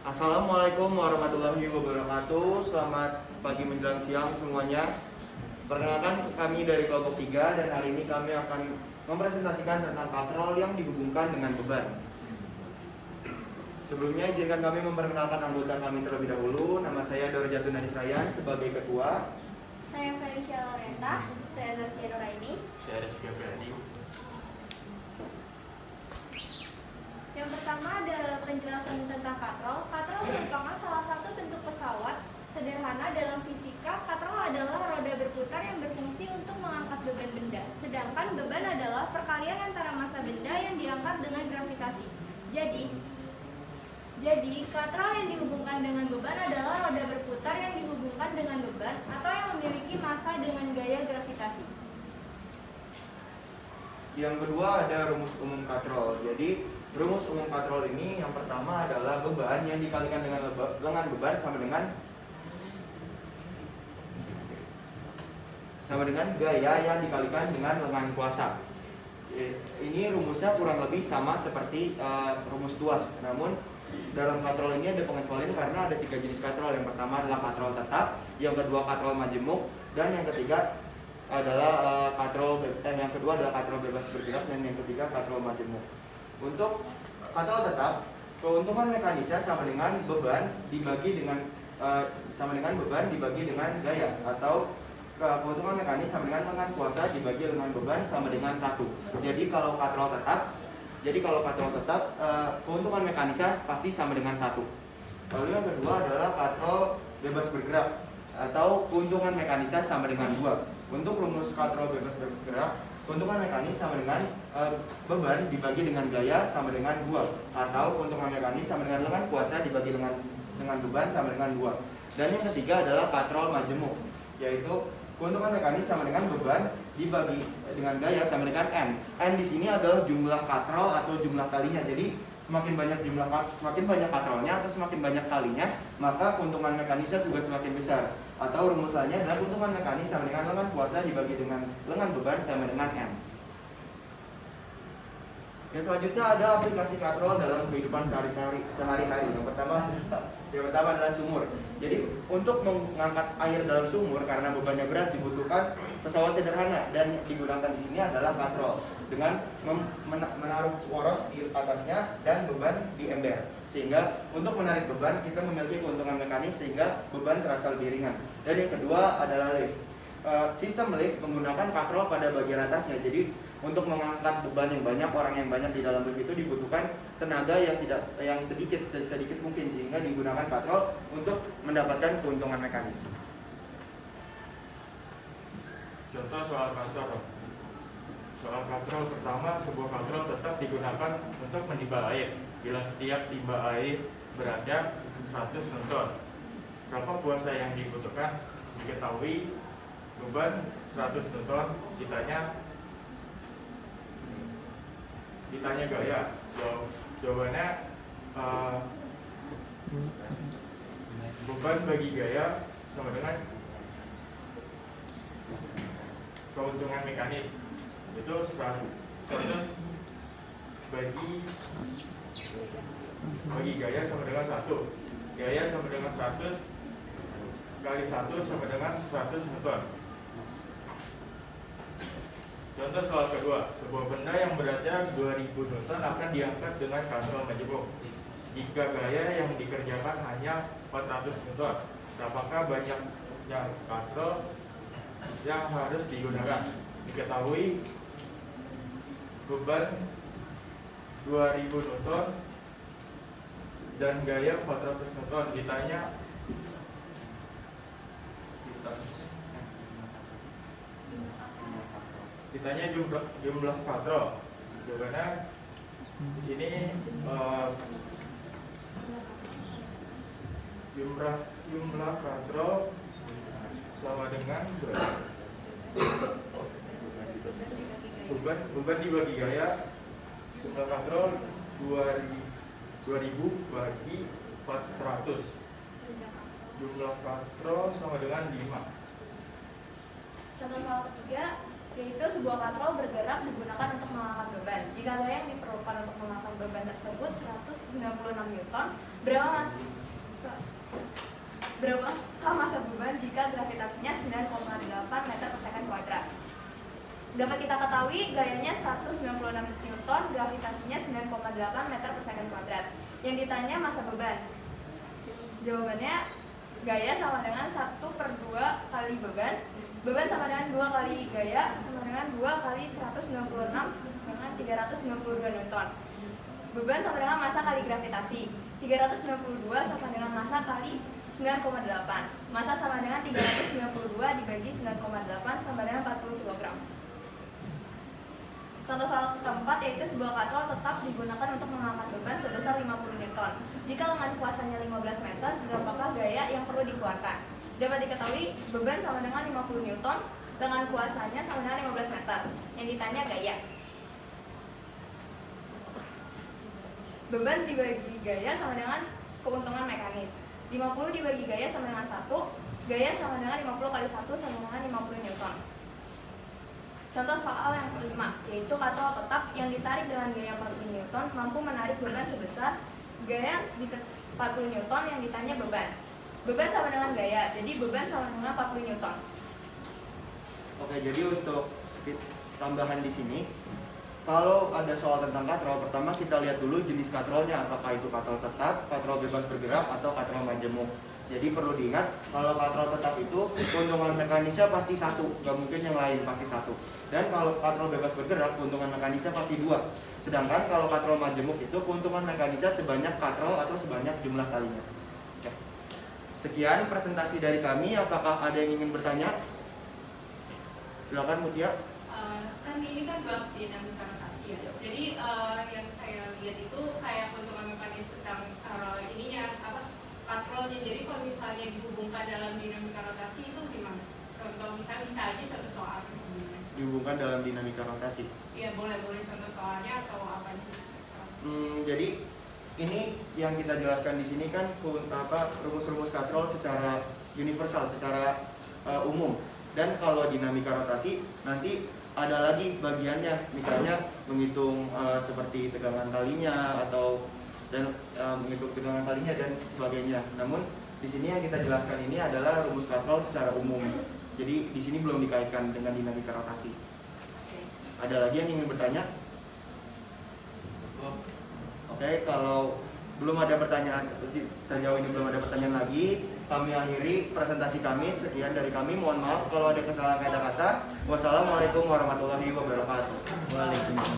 Assalamualaikum warahmatullahi wabarakatuh. Selamat pagi menjelang siang semuanya. Perkenalkan, kami dari kelompok 3 dan hari ini kami akan mempresentasikan tentang katrol yang dihubungkan dengan beban. Sebelumnya izinkan kami memperkenalkan anggota kami terlebih dahulu. Nama saya Dorjatun Adisrayan sebagai ketua. Saya Felicia Lorenta. Saya Zaskia Nuraini. Saya Rizky Ferdi. Yang pertama adalah penjelasan tentang katrol. Katrol merupakan salah satu bentuk pesawat. Sederhana dalam fisika, katrol adalah roda berputar yang berfungsi untuk mengangkat beban benda. Sedangkan beban adalah perkalian antara massa benda yang diangkat dengan gravitasi. Jadi katrol yang dihubungkan dengan beban adalah roda berputar yang dihubungkan dengan beban atau yang memiliki massa dengan gaya gravitasi. Yang kedua ada rumus umum katrol. Jadi rumus umum katrol ini yang pertama adalah beban yang dikalikan dengan lengan beban sama dengan gaya yang dikalikan dengan lengan kuasa. Ini rumusnya kurang lebih sama seperti rumus tuas. Namun dalam katrol ini ada pengecualian karena ada 3 jenis katrol. Yang pertama adalah katrol tetap, yang kedua katrol majemuk, dan yang ketiga adalah yang kedua adalah katrol bebas bergerak, dan yang ketiga katrol majemuk. Untuk katrol tetap, keuntungan mekanisnya sama dengan beban dibagi dengan gaya, atau keuntungan mekanis sama dengan lengan kuasa dibagi lengan beban sama dengan 1. Jadi kalau katrol tetap, keuntungan mekanisnya pasti sama dengan 1. Lalu yang kedua adalah katrol bebas bergerak, atau keuntungan mekanisnya sama dengan 2. Untuk rumus katrol bebas bergerak, keuntungan mekanis sama dengan beban dibagi dengan gaya sama dengan 2, atau keuntungan mekanis sama dengan lengan kuasa dibagi dengan beban sama dengan 2. Dan yang ketiga adalah katrol majemuk, yaitu keuntungan mekanis sama dengan beban dibagi dengan gaya sama dengan N. N di sini adalah jumlah katrol atau jumlah kalinya. Jadi semakin banyak katrolnya atau semakin banyak kalinya, maka keuntungan mekanisnya juga semakin besar. Atau rumusannya adalah keuntungan mekanis sama dengan lengan kuasa dibagi dengan lengan beban sama dengan N. Yang selanjutnya ada aplikasi katrol dalam kehidupan sehari-hari. Yang pertama adalah sumur. Jadi untuk mengangkat air dalam sumur karena bebannya berat dibutuhkan pesawat sederhana, dan digunakan di sini adalah katrol dengan menaruh poros di atasnya dan beban di ember. Sehingga untuk menarik beban kita memiliki keuntungan mekanis sehingga beban terasa lebih ringan. Dan yang kedua adalah lift. Sistem lift menggunakan katrol pada bagian atasnya. Jadi untuk mengangkat beban yang banyak, orang yang banyak di dalam lift itu dibutuhkan tenaga yang sedikit mungkin, sehingga digunakan katrol untuk mendapatkan keuntungan mekanis. Contoh soal katrol. Soal katrol pertama, sebuah katrol tetap digunakan untuk menimba air. Bila setiap timba air beratnya 100 Newton, berapa kuasa yang dibutuhkan? Diketahui beban 100 Newton, ditanya gaya. Jawabannya beban bagi gaya sama dengan keuntungan mekanis, itu 100 bagi gaya sama dengan 1. Gaya sama dengan 100 kali 1 sama dengan 100 Newton. Contoh soal kedua, sebuah benda yang beratnya 2000 Newton akan diangkat dengan katrol majemuk. Jika gaya yang dikerjakan hanya 400 Newton, apakah banyaknya katrol yang harus digunakan? Diketahui beban 2000 Newton dan gaya 400 Newton. Ditanya jumlah katrol. Jawabannya di sini jumlah katrol sama dengan beban dibagi gaya. Jumlah katrol 2000 bagi 400. Jumlah katrol sama dengan 5. Contoh soal ketiga, yaitu sebuah katrol bergerak digunakan untuk mengangkat beban. Jika gaya yang diperlukan untuk mengangkat beban tersebut 196 Newton, berapakah massa beban jika gravitasinya 9,8 meter per second kuadrat? Dapat kita ketahui gayanya 196 Newton, gravitasinya 9,8 meter per second kuadrat. Yang ditanya massa beban. Jawabannya gaya sama dengan 1/2 kali beban. Beban sama dengan 2 kali gaya sama dengan 2 kali 196 dengan 392 Newton. Beban sama dengan massa kali gravitasi. 392 sama dengan massa kali 9,8. Massa sama dengan 392 dibagi 9,8 sama dengan 40 kg. Contoh soal keempat yaitu sebuah katrol tetap digunakan untuk mengangkat beban sebesar 50 Newton. Jika lengan kuasanya 15 meter, berapakah gaya yang perlu dikeluarkan? Dapat diketahui beban sama dengan 50 Newton, lengan kuasanya sama dengan 15 meter. Yang ditanya gaya. Beban dibagi gaya sama dengan keuntungan mekanis. 50 dibagi gaya sama dengan 1, gaya sama dengan 50 kali 1 sama dengan 50 Newton. Contoh soal yang kelima, yaitu katrol tetap yang ditarik dengan gaya 40 Newton mampu menarik beban sebesar gaya 40 Newton yang ditanya beban. Beban sama dengan gaya, jadi beban sama dengan 40 Newton. Oke, jadi untuk tambahan di sini, kalau ada soal tentang katrol, pertama kita lihat dulu jenis katrolnya, apakah itu katrol tetap, katrol bebas bergerak, atau katrol majemuk. Jadi perlu diingat, kalau katrol tetap itu keuntungan mekanisnya pasti satu, nggak mungkin yang lain, pasti satu. Dan kalau katrol bebas bergerak, keuntungan mekanisnya pasti dua. Sedangkan kalau katrol majemuk itu keuntungan mekanisnya sebanyak katrol atau sebanyak jumlah kalinya. Oke. Sekian presentasi dari kami, apakah ada yang ingin bertanya? Silakan Mutia. Kan ini kan bab dinamika rotasi ya. Jadi yang saya lihat itu kayak keuntungan mekanis tentang ininya katrolnya. Jadi kalau misalnya dihubungkan dalam dinamika rotasi itu gimana? Contoh bisa aja contoh soal. Dihubungkan dalam dinamika rotasi. Iya boleh contoh soalnya atau apa nih? Jadi ini yang kita jelaskan di sini kan rumus-rumus katrol secara universal, secara umum. Dan kalau dinamika rotasi nanti ada lagi bagiannya, misalnya menghitung seperti tegangan kalinya menghitung tegangan kalinya dan sebagainya. Namun di sini yang kita jelaskan ini adalah rumus katrol secara umum. Jadi di sini belum dikaitkan dengan dinamika rotasi. Ada lagi yang ingin bertanya? Oke, kalau belum ada pertanyaan, sejauh ini belum ada pertanyaan lagi, kami akhiri presentasi kami. Sekian dari kami, mohon maaf kalau ada kesalahan kata-kata. Wassalamualaikum warahmatullahi wabarakatuh. Waalaikumsalam.